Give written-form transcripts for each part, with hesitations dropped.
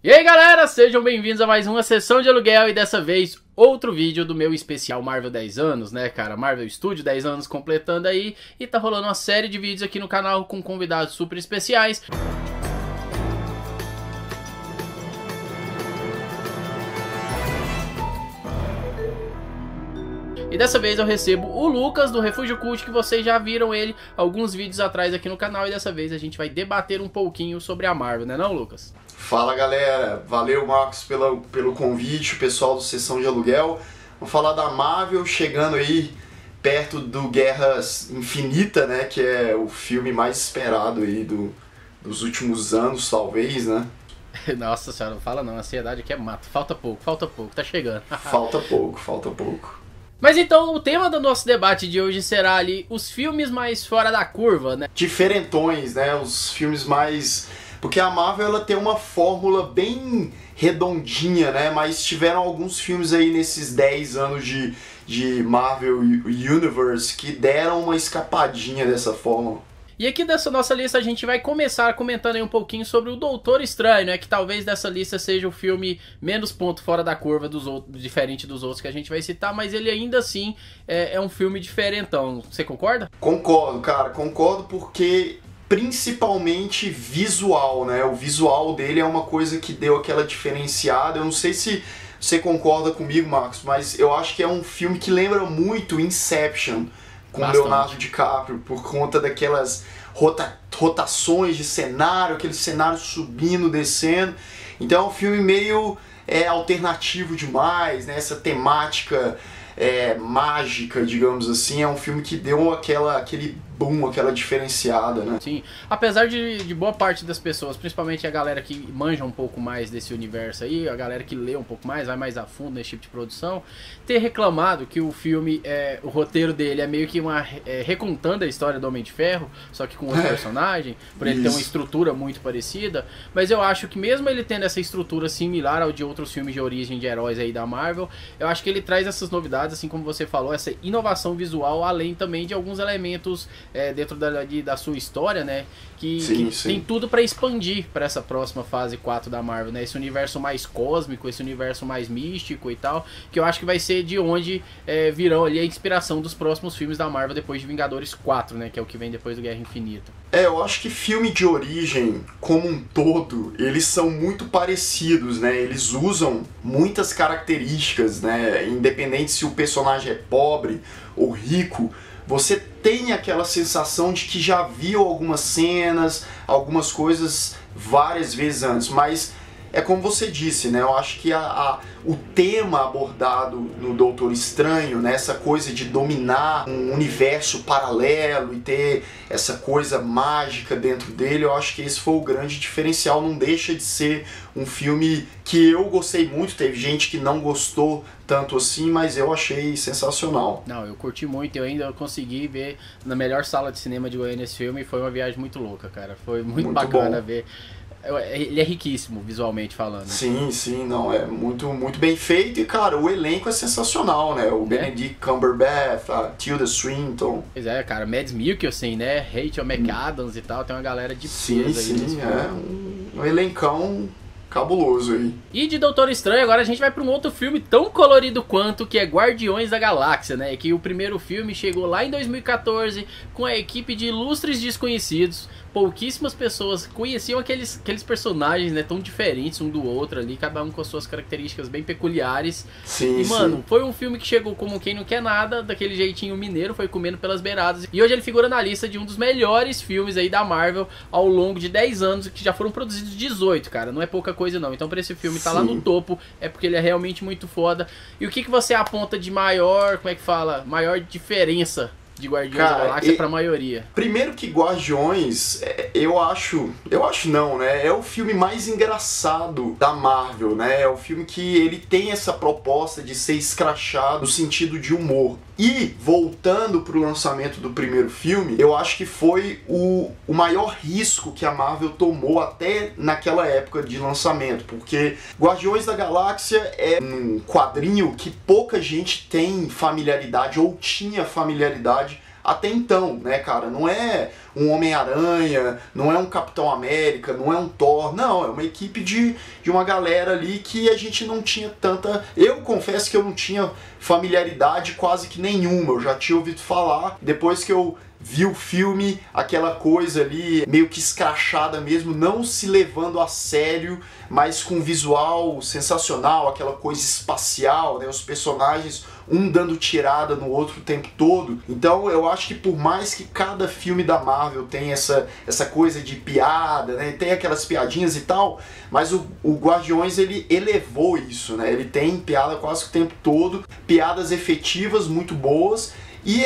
E aí galera, sejam bem-vindos a mais uma sessão de aluguel e dessa vez outro vídeo do meu especial Marvel 10 anos, né cara, Marvel Studio 10 anos completando aí e tá rolando uma série de vídeos aqui no canal com convidados super especiais. E dessa vez eu recebo o Lucas do Refúgio Cult, que vocês já viram ele alguns vídeos atrás aqui no canal. E dessa vez a gente vai debater um pouquinho sobre a Marvel, né não, Lucas? Fala galera, valeu Marcos pelo convite, o pessoal do Sessão de Aluguel. Vamos falar da Marvel chegando aí perto do Guerras Infinita, né? Que é o filme mais esperado aí dos últimos anos, talvez, né? Nossa senhora, não fala não, a ansiedade aqui é mato. Falta pouco, tá chegando. Falta pouco. Mas então o tema do nosso debate de hoje será ali os filmes mais fora da curva, né? Diferentões, né? Os filmes mais... Porque a Marvel ela tem uma fórmula bem redondinha, né? Mas tiveram alguns filmes aí nesses 10 anos de Marvel Universe que deram uma escapadinha dessa fórmula. E aqui dessa nossa lista a gente vai começar comentando aí um pouquinho sobre o Doutor Estranho, né? Que talvez dessa lista seja o filme menos ponto fora da curva dos outros, diferente dos outros que a gente vai citar, mas ele ainda assim é um filme diferentão. Você concorda? Concordo, cara, concordo porque principalmente visual, né? O visual dele é uma coisa que deu aquela diferenciada. Eu não sei se você concorda comigo, Marcos, mas eu acho que é um filme que lembra muito Inception, com bastante. Leonardo DiCaprio, por conta daquelas rotações de cenário, aquele cenário subindo, descendo. Então é um filme meio alternativo demais, né? Essa temática mágica, digamos assim. É um filme que deu aquele boom, aquela diferenciada, né? Sim, apesar de boa parte das pessoas, principalmente a galera que manja um pouco mais desse universo aí, a galera que lê um pouco mais, vai mais a fundo nesse tipo de produção, ter reclamado que o filme, o roteiro dele é meio que recontando a história do Homem de Ferro, só que com outro personagem, por ele ter uma estrutura muito parecida, mas eu acho que mesmo ele tendo essa estrutura similar ao de outros filmes de origem de heróis aí da Marvel, eu acho que ele traz essas novidades, assim como você falou, essa inovação visual, além também de alguns elementos dentro da sua história, né? Que tem tudo pra expandir pra essa próxima fase 4 da Marvel, né? Esse universo mais cósmico, esse universo mais místico e tal, que eu acho que vai ser de onde virão ali a inspiração dos próximos filmes da Marvel depois de Vingadores 4, né? Que é o que vem depois do Guerra Infinita. Eu acho que filme de origem, como um todo, eles são muito parecidos, né? Eles usam muitas características, né? Independente se o personagem é pobre ou rico, você tem aquela sensação de que já viu algumas cenas, algumas coisas várias vezes antes, mas é como você disse, né? Eu acho que o tema abordado no Doutor Estranho, né? Essa coisa de dominar um universo paralelo e ter essa coisa mágica dentro dele, eu acho que esse foi o grande diferencial. Não deixa de ser um filme que eu gostei muito, teve gente que não gostou tanto assim, mas eu achei sensacional. Não, eu curti muito, eu ainda consegui ver na melhor sala de cinema de Goiânia esse filme, e foi uma viagem muito louca, cara, foi muito bacana ver. Ele é riquíssimo, visualmente falando. Sim, não, é muito bem feito e, cara, o elenco é sensacional, né? O Benedict Cumberbatch, a Tilda Swinton. Pois é, cara, Mads Mikkelsen, né? Rachel McAdams e tal, tem uma galera de peso aí. Sim, um elencão cabuloso aí. E de Doutor Estranho, agora a gente vai para um outro filme tão colorido quanto, que é Guardiões da Galáxia, né? Que o primeiro filme chegou lá em 2014 com a equipe de ilustres desconhecidos. Pouquíssimas pessoas conheciam aqueles personagens, né, tão diferentes um do outro ali, cada um com as suas características bem peculiares. Mano, foi um filme que chegou como quem não quer nada, daquele jeitinho mineiro, foi comendo pelas beiradas. E hoje ele figura na lista de um dos melhores filmes aí da Marvel ao longo de 10 anos, que já foram produzidos 18, cara, não é pouca coisa não. Então pra esse filme tá lá no topo, é porque ele é realmente muito foda. E o que você aponta de maior, como é que fala, maior diferença de Guardiões da Galáxia pra maioria? Primeiro que Guardiões, eu acho não, né? É o filme mais engraçado da Marvel, né? É o filme que ele tem essa proposta de ser escrachado no sentido de humor. E, voltando pro lançamento do primeiro filme, eu acho que foi o maior risco que a Marvel tomou até naquela época de lançamento, porque Guardiões da Galáxia é um quadrinho que pouca gente tem familiaridade ou tinha familiaridade até então, né, cara? Não é um Homem-Aranha, não é um Capitão América, não é um Thor, não, é uma equipe de uma galera ali que a gente não tinha tanta... Eu confesso que eu não tinha familiaridade quase que nenhuma, eu já tinha ouvido falar, depois que eu vi o filme, aquela coisa ali meio que escrachada mesmo, não se levando a sério, mas com visual sensacional, aquela coisa espacial, né? Os personagens um dando tirada no outro o tempo todo. Então eu acho que por mais que cada filme da Marvel tenha essa coisa de piada, né? Tem aquelas piadinhas e tal, mas o Guardiões ele elevou isso, né? Ele tem piada quase o tempo todo, piadas efetivas muito boas, e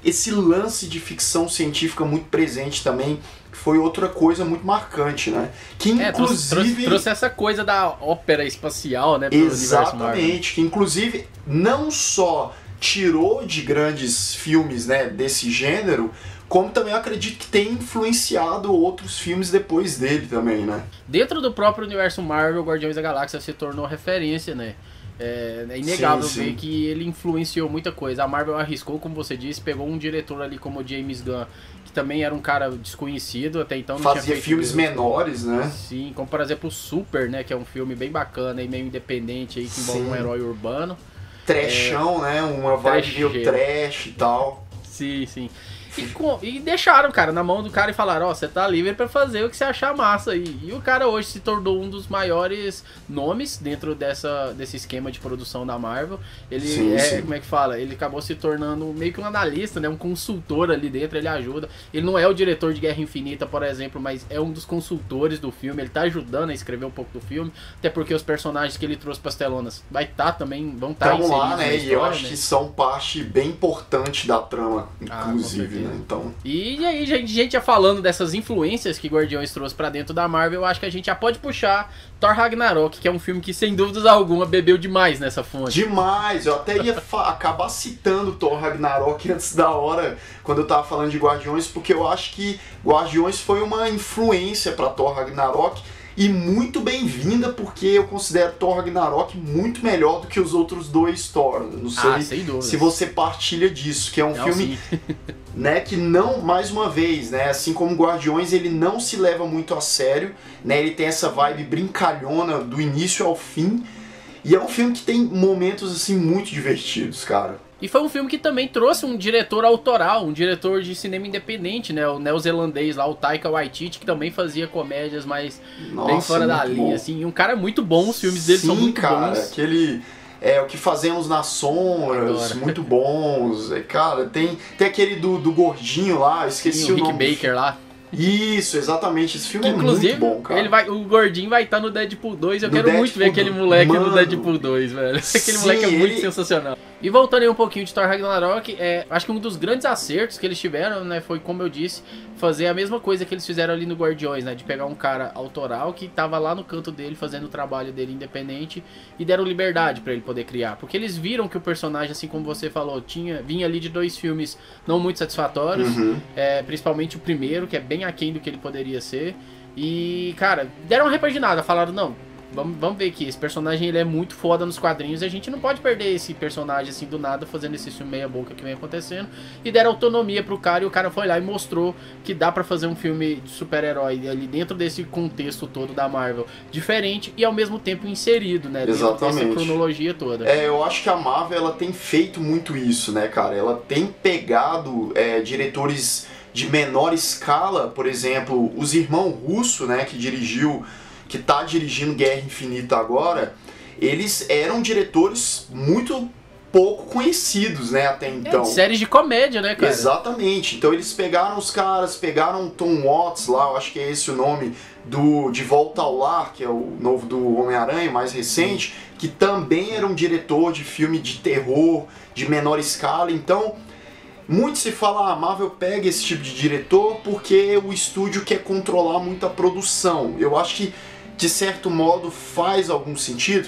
esse lance de ficção científica muito presente também, foi outra coisa muito marcante, né? Que inclusive... trouxe essa coisa da ópera espacial, né? Pro universo Marvel. Exatamente, que inclusive não só tirou de grandes filmes, né, desse gênero, como também eu acredito que tem influenciado outros filmes depois dele também, né? Dentro do próprio universo Marvel, Guardiões da Galáxia se tornou referência, né? É inegável ver que ele influenciou muita coisa. A Marvel arriscou, como você disse, pegou um diretor ali como o James Gunn, que também era um cara desconhecido, até então não fazia tinha feito filmes menores, né? Sim, como por exemplo o Super, né, que é um filme bem bacana e meio independente aí, que envolve um herói urbano. Trashão, né? Uma vibe meio trash e tal. Sim, sim. E deixaram, cara, na mão do cara e falaram, ó, você tá livre pra fazer o que você achar massa aí. E o cara hoje se tornou um dos maiores nomes dentro desse esquema de produção da Marvel. Ele sim. Como é que fala? Ele acabou se tornando meio que um analista, né? Um consultor ali dentro, ele ajuda. Ele não é o diretor de Guerra Infinita, por exemplo, mas é um dos consultores do filme. Ele tá ajudando a escrever um pouco do filme, até porque os personagens que ele trouxe pras telonas vão estar inseridos lá, né? História, e eu acho que são parte bem importante da trama, inclusive. Então... E aí, gente já falando dessas influências que Guardiões trouxe pra dentro da Marvel, eu acho que a gente já pode puxar Thor Ragnarok, que é um filme que, sem dúvidas alguma, bebeu demais nessa fonte. Demais! Eu até ia acabar citando Thor Ragnarok antes da hora, quando eu tava falando de Guardiões, porque eu acho que Guardiões foi uma influência pra Thor Ragnarok, e muito bem-vinda, porque eu considero Thor Ragnarok muito melhor do que os outros dois Thor. Não sei se você partilha disso, que é um filme né, que não, mais uma vez, né, assim como Guardiões, ele não se leva muito a sério, né, ele tem essa vibe brincalhona do início ao fim, e é um filme que tem momentos assim muito divertidos, cara. E foi um filme que também trouxe um diretor autoral, um diretor de cinema independente, né? O neozelandês lá, o Taika Waititi, que também fazia comédias, mas bem fora da linha, assim. E um cara muito bom, os filmes dele são muito bons. Aquele... O que fazemos nas sombras, muito bons. Cara, tem aquele do gordinho lá, esqueci o nome. O Rick Baker lá. Isso, exatamente. Esse filme inclusive, é muito bom, cara. O gordinho vai estar no Deadpool 2. Eu quero muito ver aquele moleque no Deadpool 2, velho. Aquele moleque é muito sensacional. E voltando aí um pouquinho de Thor Ragnarok, acho que um dos grandes acertos que eles tiveram, né, foi, como eu disse, fazer a mesma coisa que eles fizeram ali no Guardiões, né, de pegar um cara autoral que tava lá no canto dele, fazendo o trabalho dele independente, e deram liberdade pra ele poder criar. Porque eles viram que o personagem, assim como você falou, vinha ali de 2 filmes não muito satisfatórios, principalmente o primeiro, que é bem aquém do que ele poderia ser, e, cara, deram uma repaginada, falaram, não, vamos ver que esse personagem ele é muito foda nos quadrinhos e a gente não pode perder esse personagem assim do nada fazendo esse filme meia boca que vem acontecendo, e deram autonomia pro cara, e o cara foi lá e mostrou que dá pra fazer um filme de super-herói ali dentro desse contexto todo da Marvel, diferente e ao mesmo tempo inserido, né, dentro dessa cronologia toda. Eu acho que a Marvel ela tem feito muito isso, né, cara, ela tem pegado diretores de menor escala, por exemplo, os irmãos Russo, né, que tá dirigindo Guerra Infinita agora, eles eram diretores muito pouco conhecidos, né, até então. Séries de comédia, né, cara? Exatamente. Então eles pegaram os caras, pegaram Tom Watts lá, eu acho que é esse o nome, do De Volta ao Lar, que é o novo do Homem-Aranha, mais recente, que também era um diretor de filme de terror, de menor escala. Então, muito se fala, a Marvel pega esse tipo de diretor porque o estúdio quer controlar muito a produção. Eu acho que, de certo modo, faz algum sentido.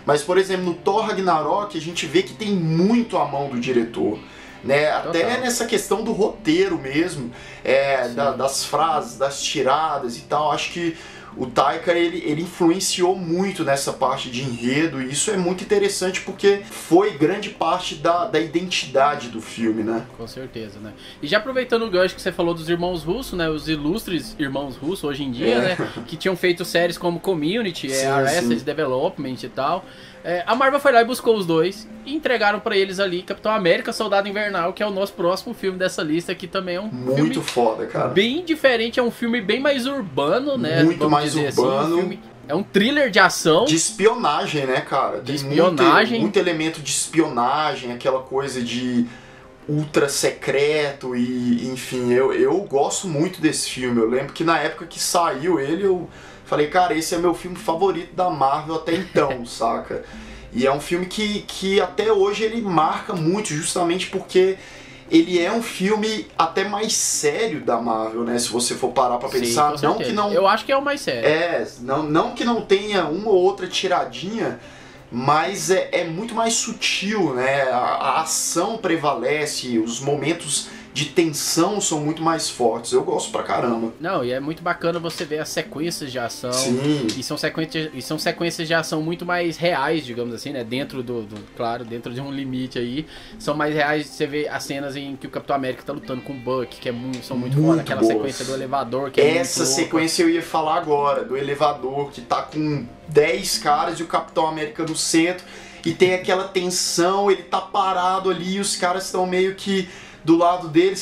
Mas, por exemplo, no Thor Ragnarok, a gente vê que tem muito a mão do diretor, né? Até nessa questão do roteiro mesmo, das frases, das tiradas e tal. Acho que o Taika, ele influenciou muito nessa parte de enredo, e isso é muito interessante porque foi grande parte da identidade do filme, né? Com certeza, né? E já aproveitando o gancho que você falou dos irmãos Russo, né? Os ilustres irmãos Russo hoje em dia, né? Que tinham feito séries como Community, Arrested Development e tal. A Marvel foi lá e buscou os dois e entregaram pra eles ali Capitão América, Soldado Invernal, que é o nosso próximo filme dessa lista, que também é um muito filme foda, cara. Bem diferente, é um filme bem mais urbano, né? Muito mais urbano. Assim, é um thriller de ação. De espionagem, né, cara? De espionagem. Muito elemento de espionagem, aquela coisa de ultra secreto e, enfim, eu gosto muito desse filme. Eu lembro que na época que saiu ele, eu falei, cara, esse é meu filme favorito da Marvel até então, saca? E é um filme que até hoje ele marca muito, justamente porque ele é um filme até mais sério da Marvel, né? Se você for parar pra pensar. Sim, não que não. Eu acho que é o mais sério. Não que não tenha uma ou outra tiradinha, mas é muito mais sutil, né? A ação prevalece, os momentos de tensão são muito mais fortes. Eu gosto pra caramba. Não, e é muito bacana você ver as sequências de ação. Sim. E são sequências de ação muito mais reais, digamos assim, né? Dentro claro, dentro de um limite aí. São mais reais. Você vê as cenas em que o Capitão América tá lutando com o Buck, que são muito foda. Aquela boas. Sequência do elevador, que é essa sequência eu ia falar agora, do elevador, que tá com 10 caras e o Capitão América no centro. E tem aquela tensão, ele tá parado ali e os caras estão meio que do lado dele,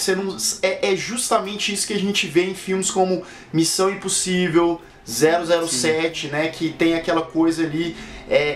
é justamente isso que a gente vê em filmes como Missão Impossível, 007, sim, né, que tem aquela coisa ali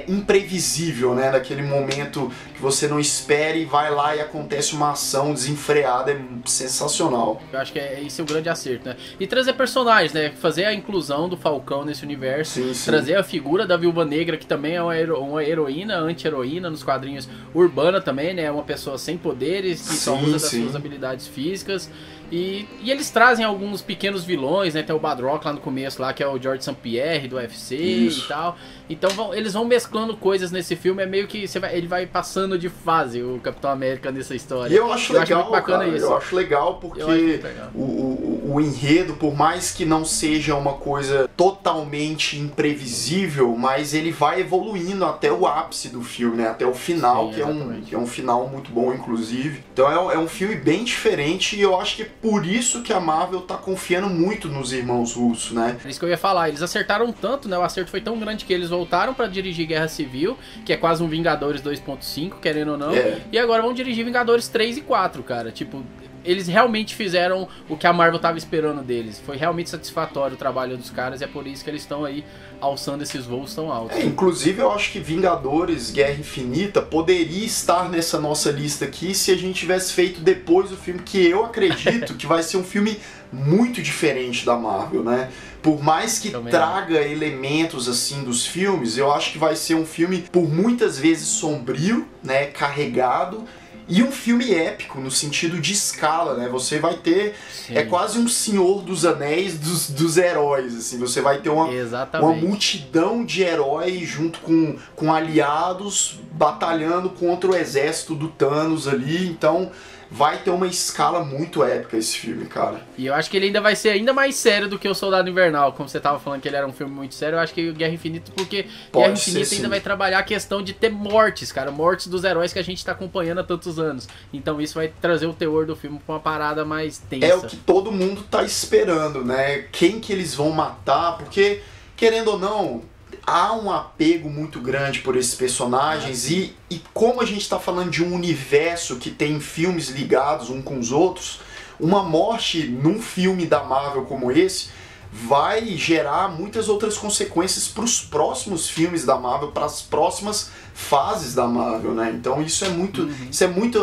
imprevisível, né, daquele momento que você não espera e vai lá e acontece uma ação desenfreada, é sensacional. Eu acho que esse é o grande acerto, né, e trazer personagens, né, fazer a inclusão do Falcão nesse universo, sim, sim, trazer a figura da Viúva Negra, que também é uma heroína, anti-heroína nos quadrinhos, urbana também, né, uma pessoa sem poderes, que só usa das suas habilidades físicas. E eles trazem alguns pequenos vilões, né? Tem o Badrock lá no começo, lá, que é o George St. Pierre do UFC e tal. Então eles vão mesclando coisas nesse filme, é meio que ele vai passando de fase, o Capitão América, nessa história. E eu acho legal, muito bacana, cara, isso. Eu acho legal porque o enredo, por mais que não seja uma coisa totalmente imprevisível, mas ele vai evoluindo até o ápice do filme, né? Até o final, sim, que é um final muito bom, inclusive. Então é um filme bem diferente e eu acho que por isso que a Marvel tá confiando muito nos irmãos Russo, né? É isso que eu ia falar, eles acertaram tanto, né? O acerto foi tão grande que eles voltaram pra dirigir Guerra Civil, que é quase um Vingadores 2.5, querendo ou não, e agora vão dirigir Vingadores 3 e 4, cara. Tipo, eles realmente fizeram o que a Marvel tava esperando deles. Foi realmente satisfatório o trabalho dos caras e é por isso que eles estão aí alçando esses voos tão altos. Inclusive eu acho que Vingadores Guerra Infinita poderia estar nessa nossa lista aqui se a gente tivesse feito depois o filme, que eu acredito que vai ser um filme muito diferente da Marvel, né? Por mais que traga elementos assim dos filmes, eu acho que vai ser um filme por muitas vezes sombrio, né, carregado, e um filme épico no sentido de escala, né? Você vai ter, é quase um Senhor dos Anéis dos heróis, assim. Você vai ter uma multidão de heróis junto com aliados batalhando contra o exército do Thanos ali. Então vai ter uma escala muito épica esse filme, cara. E eu acho que ele ainda vai ser ainda mais sério do que o Soldado Invernal. Como você tava falando que ele era um filme muito sério, eu acho que o Guerra Infinita, porque Guerra Infinita ainda vai trabalhar a questão de ter mortes, cara. Mortes dos heróis que a gente tá acompanhando há tantos anos. Então isso vai trazer o teor do filme pra uma parada mais tensa. É o que todo mundo tá esperando, né? Quem que eles vão matar, porque, querendo ou não, há um apego muito grande por esses personagens e como a gente está falando de um universo que tem filmes ligados uns com os outros, uma morte num filme da Marvel como esse vai gerar muitas outras consequências para os próximos filmes da Marvel, para as próximas fases da Marvel, né? Então isso é muito,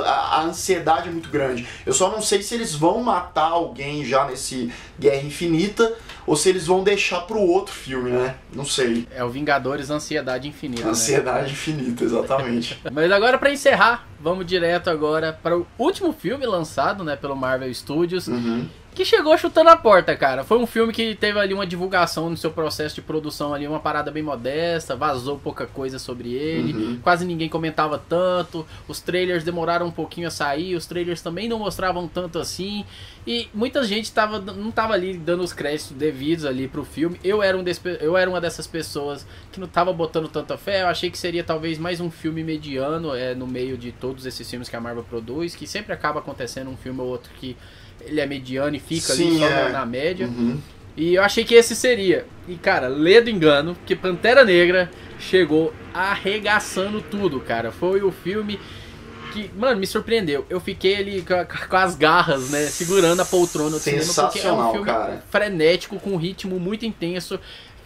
a ansiedade é muito grande. Eu só não sei se eles vão matar alguém já nesse Guerra Infinita ou se eles vão deixar pro outro filme, né? Não sei. É o Vingadores Ansiedade Infinita. Ansiedade Infinita, exatamente. Mas agora, pra encerrar, vamos direto agora para o último filme lançado, né, pelo Marvel Studios, que chegou chutando a porta, cara. Foi um filme que teve ali uma divulgação no seu processo de produção ali, uma parada bem modesta, vazou pouca coisa sobre ele, quase ninguém comentava tanto, os trailers demoraram um pouquinho a sair, os trailers também não mostravam tanto assim, e muita gente não tava ali dando os créditos devidos ali pro filme. Eu era uma dessas pessoas que não tava botando tanta fé, eu achei que seria talvez mais um filme mediano no meio de todos esses filmes que a Marvel produz, que sempre acaba acontecendo um filme ou outro que ele é mediano e fica ali só na média. E eu achei que esse seria. E cara, lê do engano, que Pantera Negra chegou arregaçando tudo, cara. Foi o filme que, mano, me surpreendeu. Eu fiquei ali com as garras, né, segurando a poltrona do cinema, porque é um filme frenético, com um ritmo muito intenso,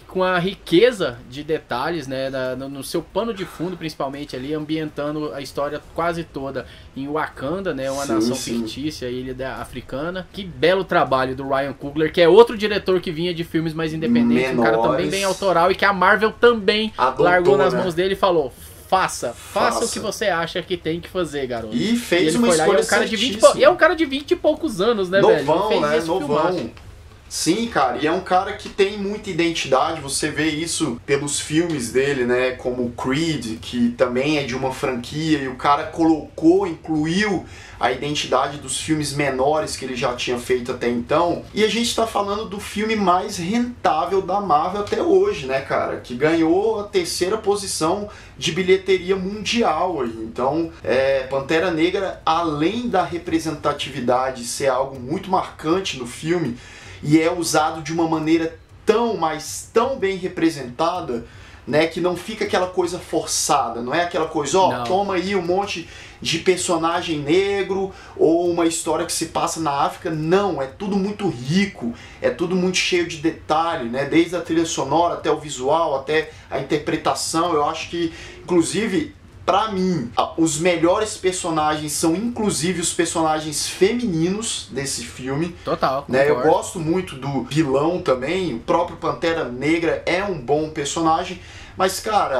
com a riqueza de detalhes, né, no seu pano de fundo, principalmente ali, ambientando a história quase toda em Wakanda, né, uma nação fictícia, ilha africana. Que belo trabalho do Ryan Coogler, que é outro diretor que vinha de filmes mais independentes, um cara também bem autoral, e que a Marvel também largou nas mãos dele e falou: faça o que você acha que tem que fazer, garoto. E fez uma escolha certíssima. E é um cara de 20 e poucos anos, né, velho? Novão, né? Novão. Sim, cara, e é um cara que tem muita identidade, você vê isso pelos filmes dele, né, como Creed, que também é de uma franquia, e o cara incluiu a identidade dos filmes menores que ele já tinha feito até então. E a gente tá falando do filme mais rentável da Marvel até hoje, né, cara, que ganhou a 3ª posição de bilheteria mundial. Então, Pantera Negra, além da representatividade ser algo muito marcante no filme, e é usado de uma maneira tão bem representada, né, que não fica aquela coisa forçada, não é aquela coisa, toma aí um monte de personagem negro ou uma história que se passa na África. Não, é tudo muito rico, é tudo muito cheio de detalhe, né, desde a trilha sonora até o visual, até a interpretação. Eu acho que, inclusive, pra mim, os melhores personagens são inclusive os personagens femininos desse filme. Total, né? Eu gosto muito do vilão também, o próprio Pantera Negra é um bom personagem, mas cara,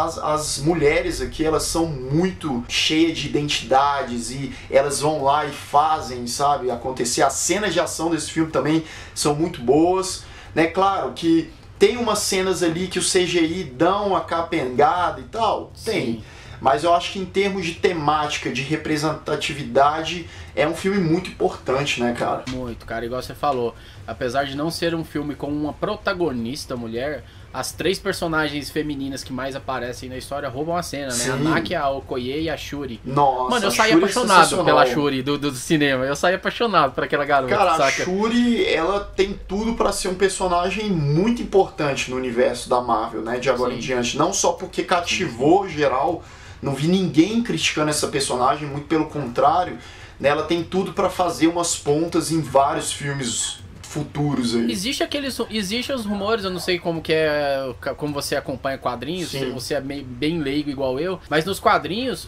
as mulheres aqui, elas são muito cheias de identidades e elas vão lá e fazem, sabe, acontecer. As cenas de ação desse filme também são muito boas, né? Claro que tem umas cenas ali que o CGI dão uma capengada e tal, tem. Mas eu acho que em termos de temática, de representatividade, é um filme muito importante, né, cara? Muito, cara, igual você falou. Apesar de não ser um filme com uma protagonista mulher, as 3 personagens femininas que mais aparecem na história roubam a cena, né? A Nakia, a Okoye e a Shuri. Nossa, mano, eu saí apaixonado pela Shuri do cinema. Eu saí apaixonado por aquela garota, cara, saca? A Shuri, ela tem tudo pra ser um personagem muito importante no universo da Marvel, né? De agora em diante. Não só porque cativou geral, não vi ninguém criticando essa personagem, muito pelo contrário, né? Ela tem tudo pra fazer umas pontas em vários filmes futuros aí. Existem os rumores, eu não sei como que é, como você acompanha quadrinhos, se você é bem leigo igual eu, mas nos quadrinhos,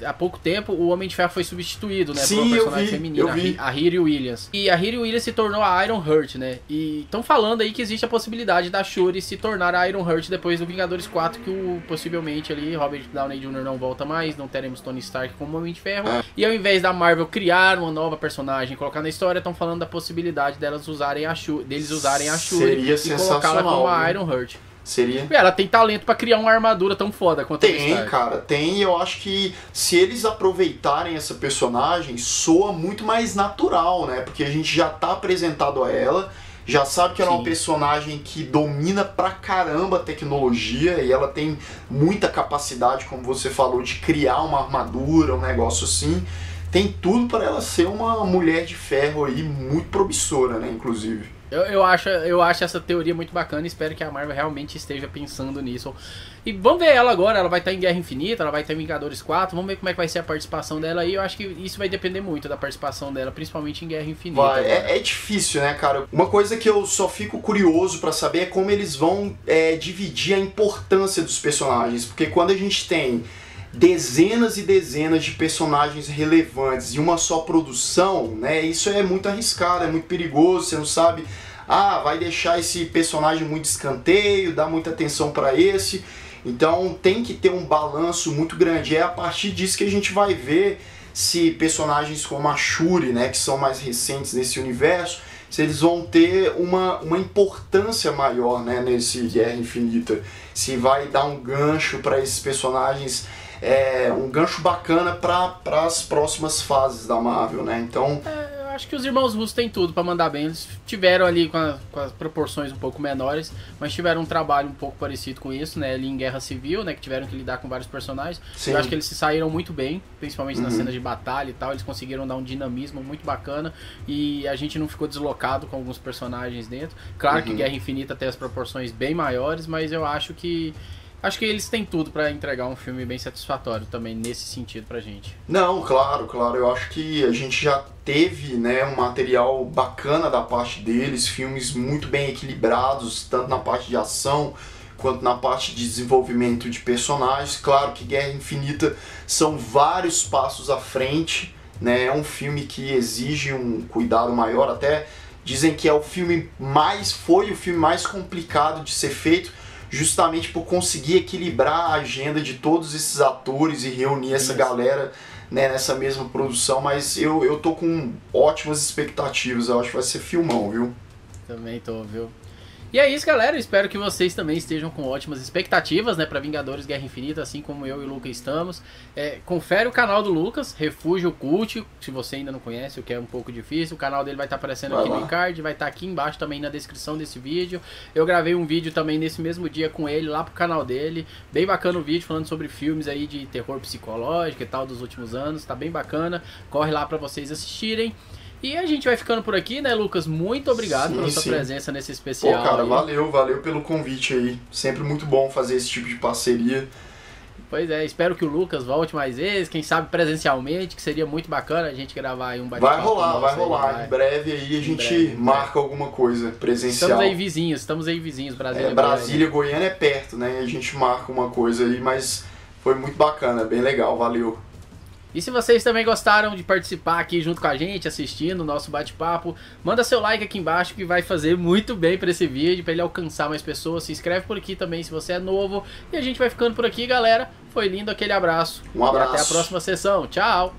há pouco tempo, o Homem de Ferro foi substituído, né, por uma personagem feminina, a Riri Williams. E a Riri Williams se tornou a Iron Heart, né, e estão falando aí que existe a possibilidade da Shuri se tornar a Iron Heart depois do Vingadores 4, que possivelmente ali, Robert Downey Jr. não volta mais, não teremos Tony Stark como Homem de Ferro, e ao invés da Marvel criar uma nova personagem, colocar na história, estão falando da possibilidade deles usarem a Shuri e colocá-la como a Iron Heart. Seria. Ela tem talento pra criar uma armadura tão foda quanto a Tem, cara, tem. Eu acho que se eles aproveitarem essa personagem, soa muito mais natural, né? Porque a gente já tá apresentado a ela, já sabe que ela é uma personagem que domina pra caramba a tecnologia e ela tem muita capacidade, como você falou, de criar uma armadura, um negócio assim. Tem tudo para ela ser uma mulher de ferro aí, muito promissora, né, inclusive. Eu acho essa teoria muito bacana e espero que a Marvel realmente esteja pensando nisso. E vamos ver ela agora, ela vai estar em Guerra Infinita, ela vai estar em Vingadores 4, vamos ver como é que vai ser a participação dela aí. Eu acho que isso vai depender muito da participação dela, principalmente em Guerra Infinita. É difícil, né, cara? Uma coisa que eu só fico curioso pra saber é como eles vão dividir a importância dos personagens, porque quando a gente tem dezenas e dezenas de personagens relevantes em uma só produção, né? Isso é muito arriscado, é muito perigoso, você não sabe, vai deixar esse personagem muito escanteio, dá muita atenção para esse. Então tem que ter um balanço muito grande. É a partir disso que a gente vai ver se personagens como a Shuri, né, que são mais recentes nesse universo, se eles vão ter uma importância maior, né, nesse Guerra Infinita. Se vai dar um gancho para esses personagens, um gancho bacana para as próximas fases da Marvel, né? Então... Eu acho que os irmãos russos têm tudo pra mandar bem. Eles tiveram ali com as proporções um pouco menores, mas tiveram um trabalho um pouco parecido com isso, né? Ali em Guerra Civil, né? Que tiveram que lidar com vários personagens. Sim. Eu acho que eles se saíram muito bem, principalmente nas cenas de batalha e tal. Eles conseguiram dar um dinamismo muito bacana e a gente não ficou deslocado com alguns personagens dentro. Claro que Guerra Infinita tem as proporções bem maiores, mas eu acho que eles têm tudo pra entregar um filme bem satisfatório também nesse sentido pra gente. Não, claro. Eu acho que a gente já teve, né, um material bacana da parte deles, filmes muito bem equilibrados, tanto na parte de ação quanto na parte de desenvolvimento de personagens. Claro que Guerra Infinita são vários passos à frente, né? É um filme que exige um cuidado maior, até dizem que foi o filme mais complicado de ser feito, justamente por conseguir equilibrar a agenda de todos esses atores e reunir essa galera, né, nessa mesma produção, mas eu tô com ótimas expectativas, eu acho que vai ser filmão, viu? Também tô, viu? E é isso, galera. Espero que vocês também estejam com ótimas expectativas, né, para Vingadores Guerra Infinita, assim como eu e o Lucas estamos. Confere o canal do Lucas, Refúgio Cult, se você ainda não conhece, o que é um pouco difícil. O canal dele vai estar aparecendo aqui no card, vai estar aqui embaixo também na descrição desse vídeo. Eu gravei um vídeo também nesse mesmo dia com ele lá pro canal dele. Bem bacana o vídeo, falando sobre filmes aí de terror psicológico e tal dos últimos anos. Tá bem bacana. Corre lá para vocês assistirem. E a gente vai ficando por aqui, né, Lucas? Muito obrigado pela sua presença nesse especial. Pô, cara, valeu pelo convite aí. Sempre muito bom fazer esse tipo de parceria. Pois é, espero que o Lucas volte mais vezes, quem sabe presencialmente, que seria muito bacana a gente gravar aí um bate-papo. Vai rolar. Em breve aí a gente marca alguma coisa presencial. Estamos aí vizinhos, Brasília, Goiânia é perto, né? A gente marca uma coisa aí, mas foi muito bacana, bem legal, valeu. E se vocês também gostaram de participar aqui junto com a gente, assistindo o nosso bate-papo, manda seu like aqui embaixo que vai fazer muito bem para esse vídeo, para ele alcançar mais pessoas. Se inscreve por aqui também se você é novo. E a gente vai ficando por aqui, galera. Foi lindo, aquele abraço. Um abraço. E até a próxima sessão. Tchau!